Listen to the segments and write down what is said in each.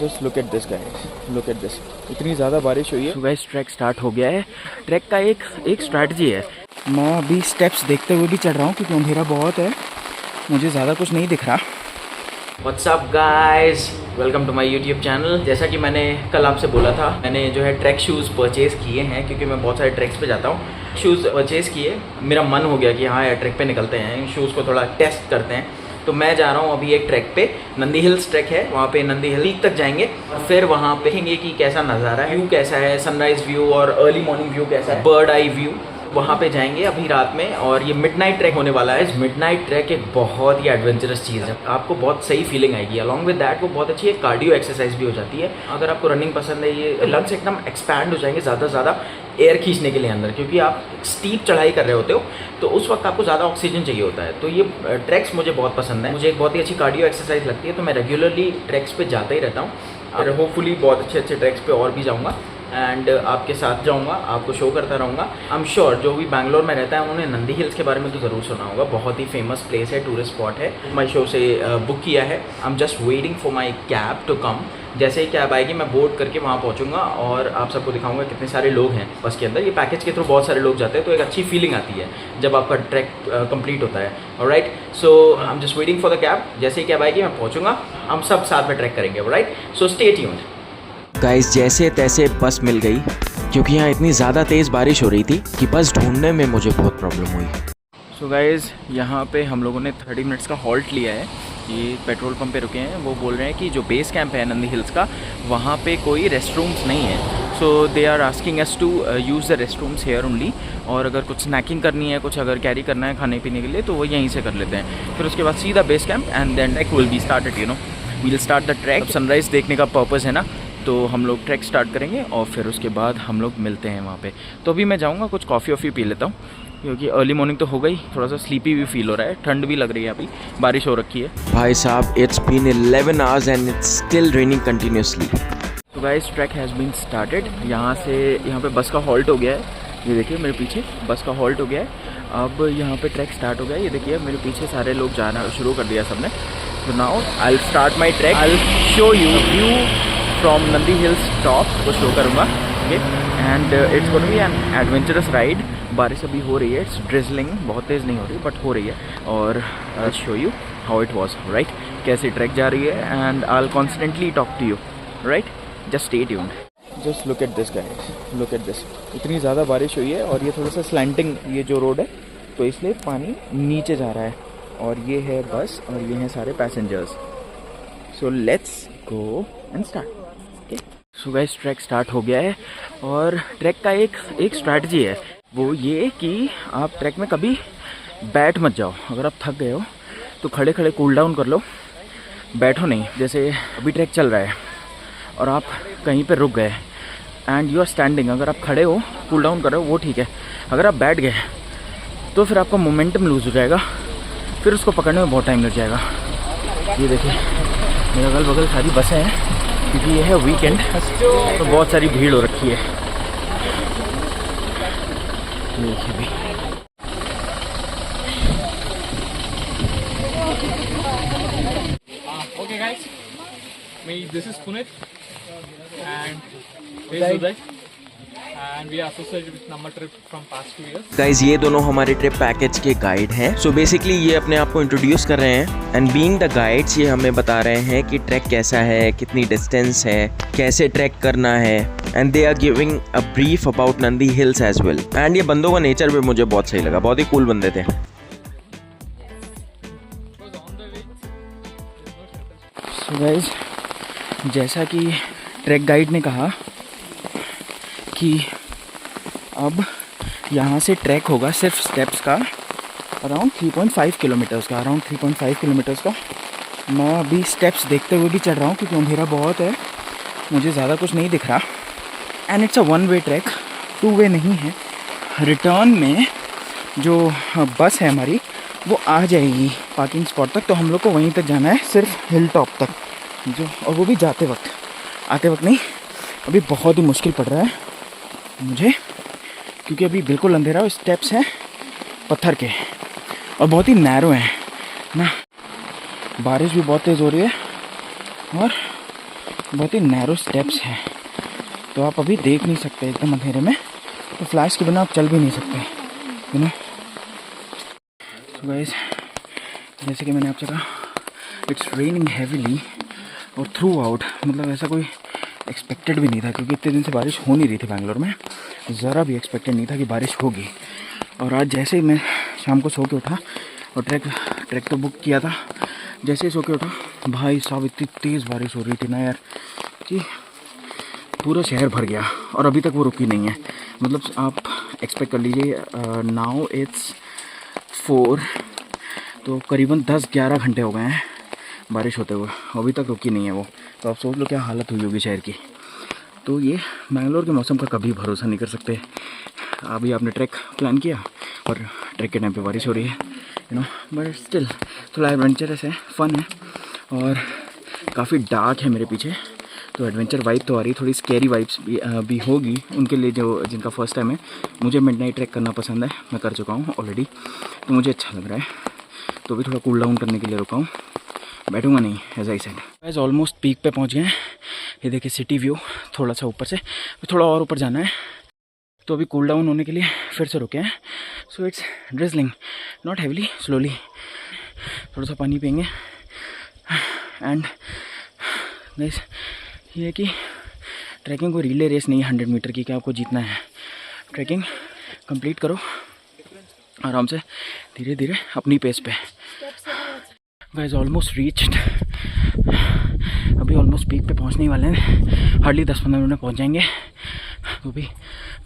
Just look at this guys, look at this. इतनी ज़्यादा बारिश हुई है। गाइस ट्रैक स्टार्ट हो गया है। ट्रैक का एक स्ट्रैटेजी है। मैं अभी स्टेप्स देखते हुए भी चढ़ रहा हूँ क्योंकि अंधेरा बहुत है, मुझे ज़्यादा कुछ नहीं दिख रहा। What's up guys? Welcome to my YouTube channel. जैसा कि मैंने कल आपसे बोला था, मैंने जो है ट्रैक शूज़ परचेज़ किए हैं क्योंकि मैं बहुत सारे ट्रैक्स पे जाता हूँ। शूज़ परचेज़ किए, मेरा मन हो गया कि हाँ यार ट्रैक पे निकलते हैं, इन शूज़ को थोड़ा टेस्ट करते हैं। तो मैं जा रहा हूँ अभी एक ट्रैक पे, नंदी हिल्स ट्रैक है, वहाँ पे नंदी हिल पीक तक जाएंगे और फिर वहाँ पे देखेंगे कि कैसा नज़ारा है, व्यू कैसा है, सनराइज़ व्यू और अर्ली मॉर्निंग व्यू कैसा है, बर्ड आई व्यू। वहाँ पे जाएंगे अभी रात में और ये मिडनाइट ट्रैक होने वाला है। इस मिडनाइट ट्रैक एक बहुत ही एडवेंचरस चीज़ है, आपको बहुत सही फीलिंग आएगी। अलॉन्ग विद दैट वो बहुत अच्छी एक कार्डियो एक्सरसाइज भी हो जाती है। अगर आपको रनिंग पसंद है, ये लंग्स एकदम एक्सपैंड हो जाएंगे ज़्यादा से ज़्यादा एयर खींचने के लिए अंदर, क्योंकि आप स्टीप चढ़ाई कर रहे होते हो तो उस वक्त आपको ज़्यादा ऑक्सीजन चाहिए होता है। तो ये ट्रैक्स मुझे बहुत पसंद है, मुझे एक बहुत ही अच्छी कार्डियो एक्सरसाइज लगती है, तो मैं रेगुलरली ट्रैक्स पे जाता ही रहता हूँ और होपफुली बहुत अच्छे अच्छे ट्रैक्स पे और भी जाऊँगा एंड आपके साथ जाऊंगा, आपको शो करता रहूँगा। आई एम श्योर जो भी बैंगलोर में रहता है उन्होंने नंदी हिल्स के बारे में तो ज़रूर सुना होगा, बहुत ही फेमस प्लेस है, टूरिस्ट स्पॉट है। माई शो से बुक किया है। I am just waiting for my cab to come. जैसे ही कैब आएगी मैं बोर्ड करके वहाँ पहुँचूंगा और आप सबको दिखाऊंगा कितने सारे लोग हैं बस के अंदर। ये पैकेज के थ्रू बहुत सारे लोग जाते हैं, तो एक अच्छी फीलिंग आती है जब आपका ट्रैक कंप्लीट होता है। Alright, so I am just waiting for the cab. जैसे ही कैब आएगी मैं पहुँचूंगा, हम सब साथ में ट्रैक करेंगे। Alright, so stay tuned. Guys जैसे तैसे बस मिल गई, क्योंकि यहाँ इतनी ज़्यादा तेज़ बारिश हो रही थी कि बस ढूंढने में मुझे बहुत प्रॉब्लम हुई। सो गाइज़ यहाँ पे हम लोगों ने 30 मिनट्स का हॉल्ट लिया है। ये पेट्रोल पंप पे रुके हैं। वो बोल रहे हैं कि जो बेस कैंप है नंदी हिल्स का, वहाँ पे कोई रेस्ट रूम्स नहीं है। So they are asking us to use the rest rooms here only, और अगर कुछ स्नैकिंग करनी है, कुछ अगर कैरी करना है खाने पीने के लिए, तो वो यहीं से कर लेते हैं। फिर उसके बाद सीधा base camp and then trek will be started. You know, we'll start the trek. Sunrise देखने का पर्पज़ है ना, तो हम लोग ट्रैक स्टार्ट करेंगे और फिर उसके बाद हम लोग मिलते हैं वहाँ पे। तो अभी मैं जाऊँगा, कुछ कॉफ़ी वॉफ़ी पी लेता हूँ क्योंकि अर्ली मॉर्निंग तो हो गई, थोड़ा सा स्लीपी भी फील हो रहा है, ठंड भी लग रही है, अभी बारिश हो रखी है। भाई साहब, it's been 11 hours and it's still raining continuously. तो guys track has been started. यहाँ पे बस का हॉल्ट हो गया है। ये देखिए मेरे पीछे बस का हॉल्ट हो गया है। अब यहाँ पे ट्रैक स्टार्ट हो गया है। ये देखिए मेरे पीछे सारे लोग जाना शुरू कर दिया सबने। तो now I will start my track. I will show you view from Nandi hills top को शो करूँगा। Okay, and it's gonna be N adventurous ride. बारिश अभी हो रही है, इट्स ड्रिजलिंग, बहुत तेज़ नहीं हो रही बट हो रही है। और I show you how it was, right, कैसे ट्रैक जा रही है, and I will constantly talk to you, right, just stay tuned. Just look at this guys, look at this. इतनी ज़्यादा बारिश हुई है और ये थोड़ा सा स्लैंटिंग ये जो रोड है, तो इसलिए पानी नीचे जा रहा है। और ये है बस और ये हैं सारे passengers. So let's go and start. So guys track start हो गया है और ट्रैक का एक स्ट्रैटेजी है, वो ये कि आप ट्रैक में कभी बैठ मत जाओ। अगर आप थक गए हो तो खड़े खड़े कूल डाउन कर लो, बैठो नहीं। जैसे अभी ट्रैक चल रहा है और आप कहीं पे रुक गए एंड यू आर स्टैंडिंग, अगर आप खड़े हो कूल डाउन कर रहे हो वो ठीक है। अगर आप बैठ गए तो फिर आपका मोमेंटम लूज़ हो जाएगा, फिर उसको पकड़ने में बहुत टाइम लग जाएगा। ये देखिए मेरे अगल बगल सारी बसें हैं क्योंकि ये है वीकेंड, तो बहुत सारी भीड़ हो रखी है। देखिए भी Okay guys, this is Punit and this is Uday and we are associated with Namma Trip from past 2 years. Guys ये दोनों हमारे ट्रिप पैकेज के गाइड हैं। सो बेसिकली ये अपने आप को इंट्रोड्यूस कर रहे हैं एंड बीइंग द गाइड्स ये हमें बता रहे हैं कि ट्रैक कैसा है, कितनी डिस्टेंस है, कैसे ट्रैक करना है, and they are giving a brief about Nandi Hills as well. And ये बंदों का नेचर भी मुझे बहुत सही लगा, बहुत ही कूल बंदे थे। सो गाइस जैसा कि ट्रैक गाइड ने कहा कि अब यहाँ से ट्रैक होगा सिर्फ स्टेप्स का अराउंड 3.5 किलोमीटर्स का, अराउंड 3.5 किलोमीटर्स का। मैं अभी स्टेप्स देखते हुए भी चढ़ रहा हूँ क्योंकि अंधेरा बहुत है, मुझे ज़्यादा कुछ नहीं दिख रहा। And it's a one way track, two way नहीं है। रिटर्न में जो बस है हमारी वो आ जाएगी पार्किंग स्पॉट तक, तो हम लोग को वहीं तक जाना है, सिर्फ हिल टॉप तक जो, और वो भी जाते वक्त, आते वक्त नहीं। अभी बहुत ही मुश्किल पड़ रहा है मुझे क्योंकि अभी बिल्कुल अंधेरा, स्टेप्स हैं पत्थर के और बहुत ही नैरो हैं ना। बारिश भी बहुत तेज़ हो रही है और बहुत ही नैरो स्टेप्स हैं, तो आप अभी देख नहीं सकते एकदम अंधेरे में, तो फ्लैश के बिना आप चल भी नहीं सकते, यू नो। सो गाइस, जैसे कि मैंने आपसे कहा, इट्स रेनिंग हैवीली और थ्रू आउट, मतलब ऐसा कोई एक्सपेक्टेड भी नहीं था, क्योंकि इतने दिन से बारिश हो नहीं रही थी बैंगलोर में, ज़रा भी एक्सपेक्टेड नहीं था कि बारिश होगी। और आज जैसे ही मैं शाम को सो के उठा और ट्रैक तो बुक किया था, जैसे ही सो के उठा, भाई साहब इतनी तेज़ बारिश हो रही थी ना यार कि पूरा शहर भर गया, और अभी तक वो रुकी नहीं है। मतलब आप एक्सपेक्ट कर लीजिए, नाउ इट्स 4, तो करीबन 10-11 घंटे हो गए हैं बारिश होते हुए, अभी तक रुकी नहीं है वो। तो आप सोच लो क्या हालत हुई होगी शहर की। तो ये बैंगलोर के मौसम का कभी भरोसा नहीं कर सकते। अभी आपने ट्रैक प्लान किया और ट्रैक के टाइम पे बारिश हो रही है, यू नो, बट स्टिल थोड़ा एडवेंचरस है, फन है, और काफ़ी डार्क है मेरे पीछे, तो एडवेंचर वाइब तो आ रही, थोड़ी स्कैरी वाइब्स भी होगी उनके लिए जो जिनका फर्स्ट टाइम है। मुझे मिडनाइट ट्रैक करना पसंद है, मैं कर चुका हूँ ऑलरेडी, तो मुझे अच्छा लग रहा है। तो भी थोड़ा कूल डाउन करने के लिए रुका हूँ, बैठूंगा नहीं, as I said. Guys almost peak पे पहुँच गए हैं। ये देखिए सिटी व्यू थोड़ा सा ऊपर से, थोड़ा और ऊपर जाना है, तो अभी कूल डाउन होने के लिए फिर से रुके हैं। So it's drizzling, not heavily, slowly. थोड़ा सा पानी पियेंगे। एंड गाइस ये है कि ट्रैकिंग को रिले रेस नहीं है 100 मीटर की, क्या आपको जीतना है। ट्रैकिंग कंप्लीट करो आराम से, धीरे धीरे अपनी पेस पे। गाइस ऑलमोस्ट रीच्ड, अभी ऑलमोस्ट पीक पे पहुंचने वाले हैं, हार्डली 10-15 मिनट में पहुंच जाएंगे। तो भी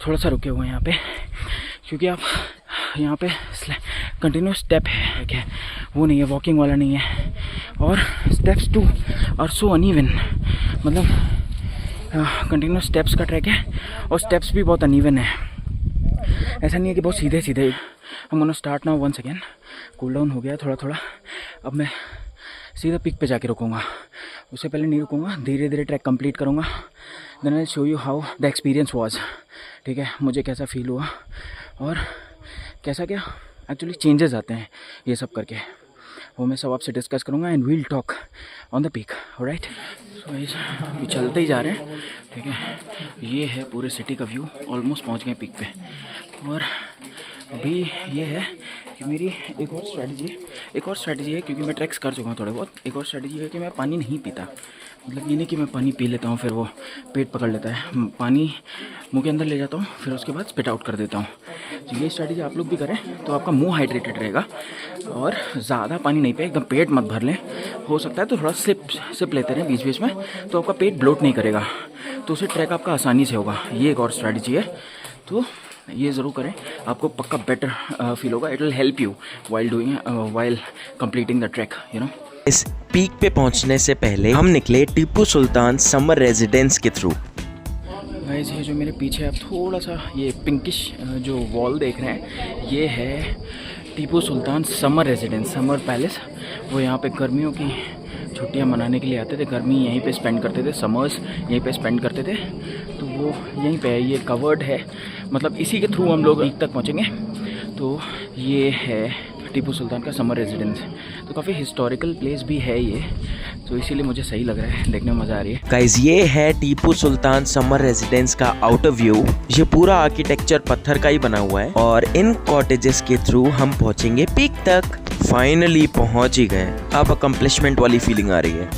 थोड़ा सा रुके हुए हैं यहाँ पे, क्योंकि आप यहाँ पे कंटिन्यूस स्टेप है, वो नहीं है, वॉकिंग वाला नहीं है। और steps too are so uneven, मतलब कंटिन्यूस स्टेप्स का ट्रैक है, और स्टेप्स भी बहुत अनइवन है। ऐसा नहीं है कि बहुत सीधे सीधे। हम gonna start now once again. Cool down हो गया थोड़ा थोड़ा, अब मैं सीधा पिक पे जाके रुकूंगा, उससे पहले नहीं रुकूंगा, धीरे धीरे ट्रैक कंप्लीट करूंगा। Then I show you how the experience was, ठीक है, मुझे कैसा फील हुआ और कैसा क्या एक्चुअली चेंजेस आते हैं ये सब करके, वो मैं सब आपसे डिस्कस करूंगा। And we'll talk on the peak, alright. So अभी चलते ही जा रहे हैं, ठीक है। ये है पूरे सिटी का व्यू, ऑलमोस्ट पहुंच गए पीक पे। और अभी ये है कि मेरी एक और स्ट्रैटेजी है, क्योंकि मैं ट्रैक्स कर चुका हूँ थोड़े बहुत। एक और स्ट्रैटेजी है कि मैं पानी नहीं पीता, मतलब ये नहीं कि मैं पानी पी लेता हूँ फिर वो पेट पकड़ लेता है। पानी मुंह के अंदर ले जाता हूँ, फिर उसके बाद स्पिट आउट कर देता हूँ। तो ये स्ट्रैटेजी आप लोग भी करें तो आपका मुंह हाइड्रेटेड रहेगा, और ज़्यादा पानी नहीं पे, एकदम पेट मत भर लें। हो सकता है तो थोड़ा सिप लेते रहें बीच बीच में, तो आपका पेट ब्लोट नहीं करेगा, तो उससे ट्रैक आपका आसानी से होगा। ये एक और स्ट्रैटेजी है, तो ये ज़रूर करें, आपको पक्का बेटर फील होगा। It will help you while completing the track, you know. इस पीक पे पहुंचने से पहले हम निकले टीपू सुल्तान समर रेजिडेंस के थ्रू। गाइस ये जो मेरे पीछे आप थोड़ा सा ये पिंकिश जो वॉल देख रहे हैं, ये है Tipu Sultan summer residence, summer palace. वो यहाँ पे गर्मियों की छुट्टियाँ मनाने के लिए आते थे, गर्मी यहीं पे स्पेंड करते थे, समर्स यहीं पे स्पेंड करते थे, तो वो यहीं पे है। ये कवर्ड है, मतलब इसी के थ्रू हम लोग पीक तक पहुँचेंगे। तो ये है टीपू सुल्तान का समर रेजिडेंस, तो काफ़ी हिस्टोरिकल प्लेस भी है ये, तो इसीलिए मुझे सही लग रहा है, देखने में मज़ा आ रही है। गाइस ये है टीपू सुल्तान समर रेजिडेंस का आउटर व्यू। ये पूरा आर्किटेक्चर पत्थर का ही बना हुआ है, और इन कॉटेजेस के थ्रू हम पहुंचेंगे पीक तक। फाइनली पहुंच ही गए, अब अकम्प्लिशमेंट वाली फीलिंग आ रही है।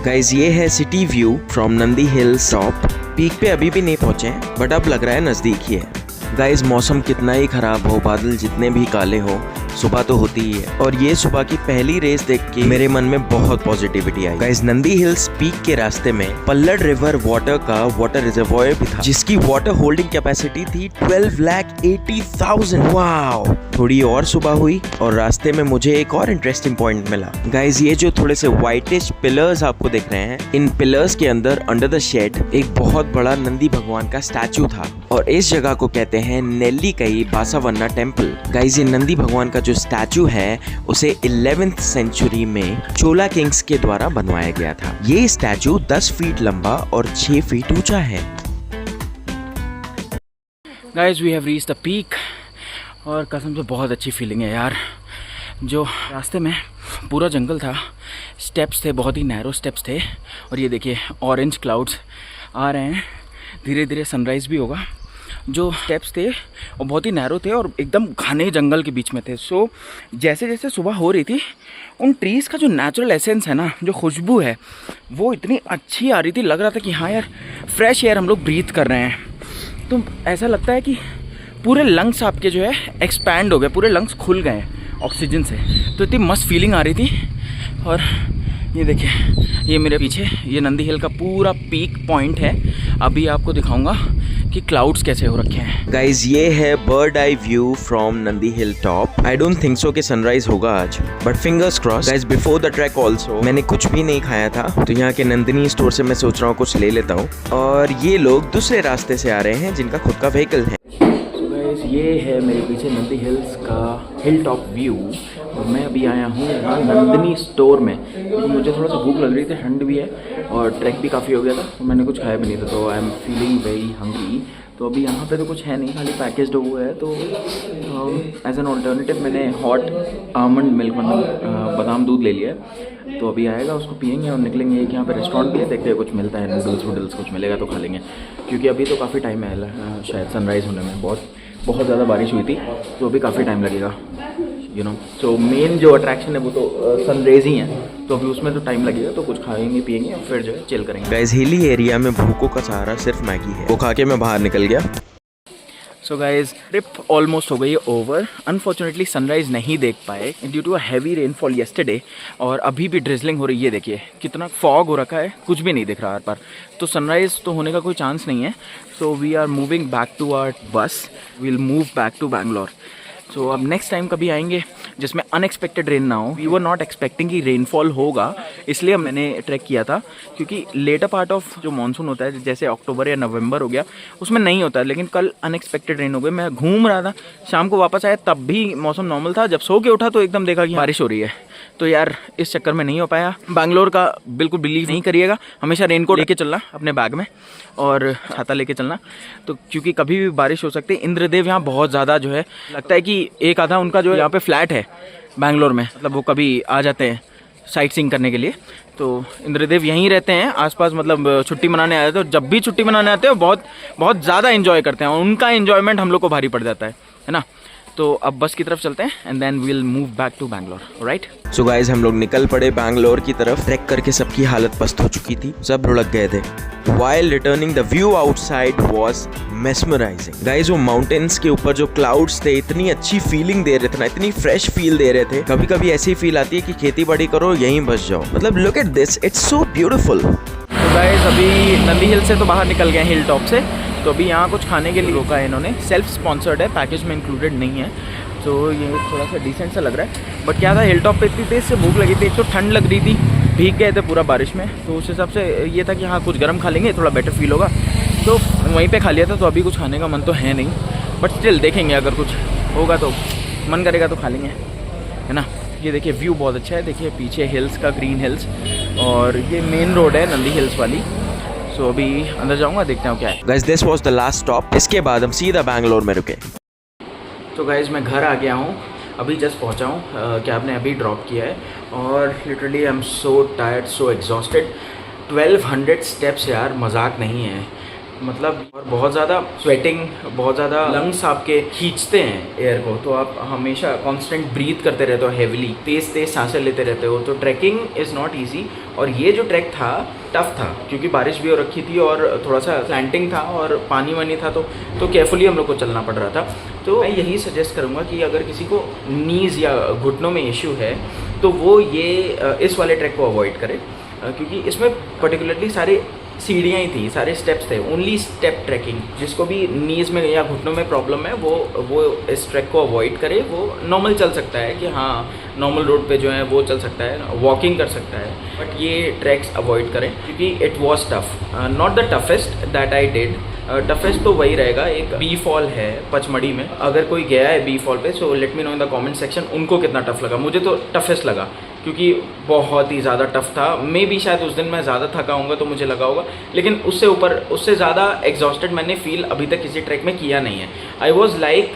गाइस ये है city view from Nandi hills top. Peak पे अभी भी नहीं पहुंचे हैं, बट अब लग रहा है नज़दीक ही है। गाइस मौसम कितना ही खराब हो, बादल जितने भी काले हो, सुबह तो होती ही है, और ये सुबह की पहली रेस देख के मेरे मन में बहुत पॉजिटिविटी आई। गाइस नंदी हिल्स पीक के रास्ते में पल्लड़ रिवर वाटर का वाटर रिजर्वॉयर भी था, जिसकी वाटर होल्डिंग कैपेसिटी थी 12,80,000। वाओ। थोड़ी और सुबह हुई और रास्ते में मुझे एक और इंटरेस्टिंग पॉइंट मिला। गाइस ये जो थोड़े से व्हाइटिश पिलर्स आपको दिख रहे हैं, इन पिलर्स के अंदर अंडर द शेड एक बहुत बड़ा नंदी भगवान का स्टैचू था, और इस जगह को कहते हैं नेल्लीकई बासावन्ना टेम्पल। गाइस ये नंदी भगवान का जो स्टैचू है उसे 11th सेंचुरी में चोला किंग्स के द्वारा बनवाया गया था। ये स्टैचू 10 फीट लंबा और 6 फीट ऊंचा है। Guys we have reached the peak, और कसम से बहुत अच्छी फीलिंग है यार। जो रास्ते में पूरा जंगल था, स्टेप्स थे, बहुत ही नैरो स्टेप्स थे। और ये देखिए ऑरेंज क्लाउड्स आ रहे हैं, धीरे धीरे सनराइज़ भी होगा। जो स्टेप्स थे वो बहुत ही नैरो थे और एकदम घने जंगल के बीच में थे। सो जैसे जैसे सुबह हो रही थी, उन ट्रीज़ का जो नेचुरल एसेंस है ना, जो खुशबू है, वो इतनी अच्छी आ रही थी। लग रहा था कि हाँ यार, फ्रेश एयर हम लोग ब्रीथ कर रहे हैं। तो ऐसा लगता है कि पूरे लंग्स आपके जो है एक्सपैंड हो गए, पूरे लंग्स खुल गए ऑक्सीजन से। तो इतनी मस्त फीलिंग आ रही थी। और ये देखिए, ये मेरे पीछे ये नंदी हिल का पूरा पीक पॉइंट है। अभी आपको दिखाऊंगा कि क्लाउड्स कैसे हो रखे हैं। गाइज ये है bird eye view from Nandi hill top. I don't think so कि सनराइज होगा आज, but fingers cross. Guys before the track also मैंने कुछ भी नहीं खाया था, तो यहाँ के नंदिनी स्टोर से मैं सोच रहा हूँ कुछ ले लेता हूँ। और ये लोग दूसरे रास्ते से आ रहे हैं जिनका खुद का व्हीकल है। ये है मेरे पीछे नंदी हिल्स का हिल टॉप व्यू। और मैं अभी आया हूँ नंदिनी स्टोर में, क्योंकि मुझे थोड़ा सा भूख लग रही थी, ठंड भी है और ट्रैक भी काफ़ी हो गया था, तो मैंने कुछ खाया भी नहीं था। तो I am feeling very hungry. तो अभी यहाँ पे तो कुछ है नहीं, खाली पैकेज्ड हुआ है। तो एज एन ऑल्टरनेटिव मैंने हॉट आमंड मिल्क, मतलब बादाम दूध ले लिया है। तो अभी आएगा, उसको पियेंगे और निकलेंगे। एक यहाँ पे रेस्टोरेंट भी है, देखते हैं कुछ मिलता है, नूडल्स कुछ मिलेगा तो खा लेंगे। क्योंकि अभी तो काफ़ी टाइम है शायद सनराइज़ होने में, बहुत ज़्यादा बारिश हुई थी, तो अभी काफ़ी टाइम लगेगा, यू नो। सो मेन जो अट्रैक्शन है वो तो सनराइज ही है, तो अभी उसमें तो टाइम लगेगा। तो कुछ खाएंगे पिएंगे और फिर जो है चिल करेंगे। गाइस हिली एरिया में भूखों का सहारा सिर्फ मैगी है, वो खा के मैं बाहर निकल गया। सो गाइज ट्रिप ऑलमोस्ट हो गई ओवर। अनफॉर्चुनेटली सनराइज़ नहीं देख पाए due to a heavy rainfall yesterday. और अभी भी ड्रिजलिंग हो रही है, देखिए कितना फॉग हो रखा है, कुछ भी नहीं दिख रहा है पर। तो सनराइज़ तो होने का कोई चांस नहीं है। So we are moving back to our bus, will move back to Bangalore. So अब नेक्स्ट टाइम कभी आएंगे जिसमें अनएक्सपेक्टेड रेन ना हो। वी वर नॉट एक्सपेक्टिंग कि रेनफॉल होगा, इसलिए मैंने ट्रैक किया था। क्योंकि लेटर पार्ट ऑफ जो मानसून होता है, जैसे अक्टूबर या नवंबर हो गया, उसमें नहीं होता है। लेकिन कल अनएक्सपेक्टेड रेन हो गई। मैं घूम रहा था, शाम को वापस आया, तब भी मौसम नॉर्मल था। जब सो के उठा तो एकदम देखा कि बारिश हो रही है। तो यार इस चक्कर में नहीं हो पाया। बैंगलोर का बिल्कुल बिलीव नहीं करिएगा, हमेशा रेनकोट लेके चलना अपने बैग में और छाता लेके चलना। तो क्योंकि कभी भी बारिश हो सकती है। इंद्रदेव यहाँ बहुत ज़्यादा जो है, लगता है कि एक आधा उनका जो यहाँ पे फ्लैट है बैंगलोर में, मतलब वो कभी आ जाते हैं साइट सीइंग करने के लिए। तो इंद्रदेव यहीं रहते हैं आसपास, मतलब छुट्टी मनाने आए थे। तो जब भी छुट्टी मनाने आते हैं बहुत ज़्यादा इन्जॉय करते हैं, और उनका इन्जॉयमेंट हम लोग को भारी पड़ जाता है ना। तो अब बस की तरफ चलते हैं and then we'll move back to Bangalore, right. So guys हम लोग निकल पड़े बैंगलोर की तरफ। ट्रैक करके सबकी हालत पस्त हो चुकी थी, सब लुढ़क गए थे। While returning, the view outside was mesmerizing. Guys, वो माउंटेन्स के ऊपर जो क्लाउड्स थे, इतनी अच्छी फीलिंग दे रहे थे ना, इतनी फ्रेश फील दे रहे थे। कभी कभी ऐसी फील आती है कि खेती बाड़ी करो, यहीं बस जाओ। मतलब look at this, it's so beautiful. तो गाइस अभी नंदी हिल से तो बाहर निकल गए हिल टॉप से। तो अभी यहाँ कुछ खाने के लिए रोका है इन्होंने, सेल्फ स्पॉन्सर्ड है, पैकेज में इंक्लूडेड नहीं है। तो ये थोड़ा सा डिसेंट सा लग रहा है। बट क्या था, हिल टॉप पे इतनी तेज़ से भूख लगी थी, एक तो ठंड लग रही थी, भीग गए थे पूरा बारिश में। तो उस हिसाब से ये था कि हाँ कुछ गर्म खा लेंगे, थोड़ा बेटर फील होगा। तो वहीं पे खा लिया था। तो अभी कुछ खाने का मन तो है नहीं, बट स्टिल देखेंगे, अगर कुछ होगा तो मन करेगा तो खा लेंगे, है ना। ये देखिए व्यू बहुत अच्छा है, देखिए पीछे हिल्स का, ग्रीन हिल्स, और ये मेन रोड है नंदी हिल्स वाली। सो अभी अंदर जाऊँगा, देखते हैं क्या है। Guys this was the last stop, इसके बाद हम सीधा बैंगलोर में रुके। तो गाइज मैं घर आ गया हूँ, अभी जस्ट पहुँचा हूँ। कैब ने अभी ड्रॉप किया है और literally I am so tired, so exhausted. 1200 steps यार, मजाक नहीं है। मतलब और बहुत ज़्यादा स्वेटिंग, बहुत ज़्यादा लंग्स आपके खींचते हैं एयर को। तो आप हमेशा कांस्टेंट ब्रीथ करते रहते हो, हेविली तेज़ सांसें लेते रहते हो। तो ट्रैकिंग इज़ नॉट ईजी। और ये जो ट्रैक था टफ था, क्योंकि बारिश भी हो रखी थी और थोड़ा सा स्लैंटिंग था और पानी वानी था। तो केयरफुली हम लोग को चलना पड़ रहा था। तो मैं यही सजेस्ट करूँगा कि अगर किसी को नीज़ या घुटनों में इशू है तो वो ये इस वाले ट्रैक को अवॉइड करे, क्योंकि इसमें पर्टिकुलरली सारे सीढ़ियाँ ही थी, सारे स्टेप्स थे, ओनली स्टेप ट्रैकिंग। जिसको भी नीज़ में या घुटनों में प्रॉब्लम है वो इस ट्रैक को अवॉइड करे। वो नॉर्मल चल सकता है कि हाँ नॉर्मल रोड पे जो है वो चल सकता है, वॉकिंग कर सकता है, बट ये ट्रैक्स अवॉइड करें क्योंकि it was tough, not the toughest that I did. Toughest तो वही रहेगा, एक बी फॉल है पचमढ़ी में, अगर कोई गया है बी फॉल पे so let me know in the comment section उनको कितना टफ लगा। मुझे तो टफेस्ट लगा क्योंकि बहुत ही ज़्यादा टफ था। मे भी शायद उस दिन मैं ज़्यादा थका होऊंगा तो मुझे लगा होगा, लेकिन उससे ऊपर, उससे ज़्यादा एग्जॉस्टेड मैंने फील अभी तक किसी ट्रैक में किया नहीं है। आई वॉज लाइक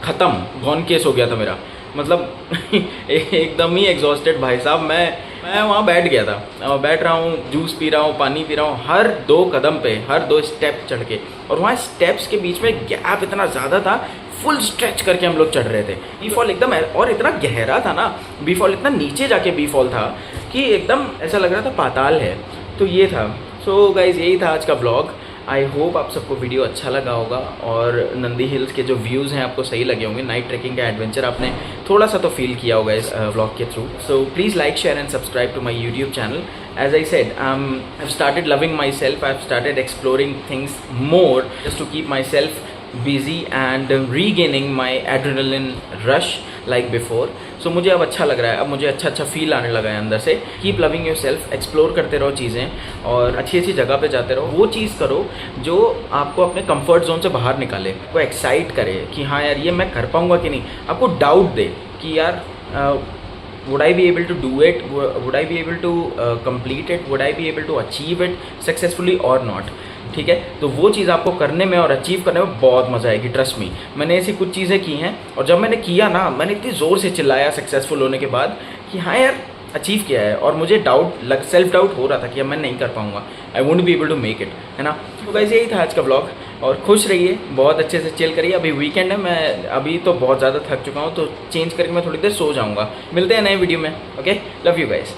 ख़त्म, गॉन केस हो गया था मेरा। मतलब एकदम ही एग्जॉस्टेड भाई साहब। मैं वहाँ बैठ गया था, बैठ रहा हूँ, जूस पी रहा हूँ, पानी पी रहा हूँ, हर 2 कदम पे, हर 2 स्टेप चढ़ के, और वहाँ स्टेप्स के बीच में गैप इतना ज़्यादा था, फुल स्ट्रेच करके हम लोग चढ़ रहे थे। बी फॉल एकदम, और इतना गहरा था ना, बी फॉल इतना नीचे जाके बी फॉल था कि एकदम ऐसा लग रहा था पाताल है। तो ये था। सो गाइज यही था आज का ब्लॉग। आई होप आप सबको वीडियो अच्छा लगा होगा और नंदी हिल्स के जो व्यूज़ हैं आपको सही लगे होंगे। नाइट ट्रैकिंग का एडवेंचर आपने थोड़ा सा तो फील किया होगा इस व्लॉग के through. So please like, share and subscribe to my YouTube channel. As I said, I've started loving myself. I've started exploring things more just to keep myself busy and regaining my adrenaline rush like before. So मुझे अब अच्छा लग रहा है, अब मुझे अच्छा feel आने लगा है अंदर से। Keep loving yourself, एक्सप्लोर करते रहो चीज़ें और अच्छी जगह पे जाते रहो। वो चीज़ करो जो आपको अपने कंफर्ट जोन से बाहर निकाले, को एक्साइट करे कि हाँ यार ये मैं कर पाऊँगा कि नहीं, आपको डाउट दे कि यार would I be able to do it, would I be able to complete it, would I be able to achieve it successfully or not। ठीक है, तो वो चीज़ आपको करने में और अचीव करने में बहुत मज़ा आएगी, ट्रस्ट मी। मैंने ऐसी कुछ चीज़ें की हैं और जब मैंने किया ना, मैंने इतनी ज़ोर से चिल्लाया सक्सेसफुल होने के बाद कि हाँ यार अचीव किया है, और मुझे सेल्फ डाउट हो रहा था कि अब मैं नहीं कर पाऊँगा, I won't be able to make it, है ना। तो गाइस यही था आज का ब्लॉग, और खुश रहिए, बहुत अच्छे से चिल करिए। अभी वीकेंड है, मैं अभी तो बहुत ज़्यादा थक चुका हूँ, तो चेंज करके मैं थोड़ी देर सो जाऊँगा। मिलते हैं नए वीडियो में। Okay, love you guys.